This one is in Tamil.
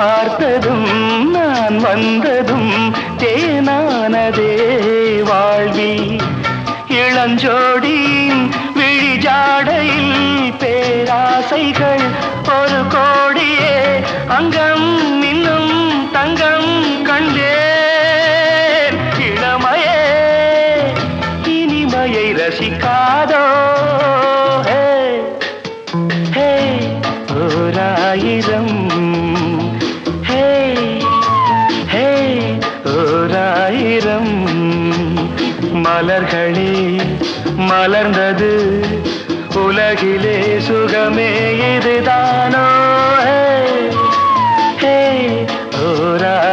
பார்த்ததும் நான் வந்ததும் தேனானதே வாழ்வில் இளஞ்சோடியின் விழிஜாடையில் பேராசைகள் ஒரு கோடியே அங்கம் இன்னும் தங்கம் கண்டேன் இளமையே இனிமையை ரசிக்காதோ ஹே ஓராயிரம் ஹே ஹே ஓராயிரம் மலர்களே மலர்ந்தது உலகிலே சுகமே இதுதானோ ஹே ஓராயிரம்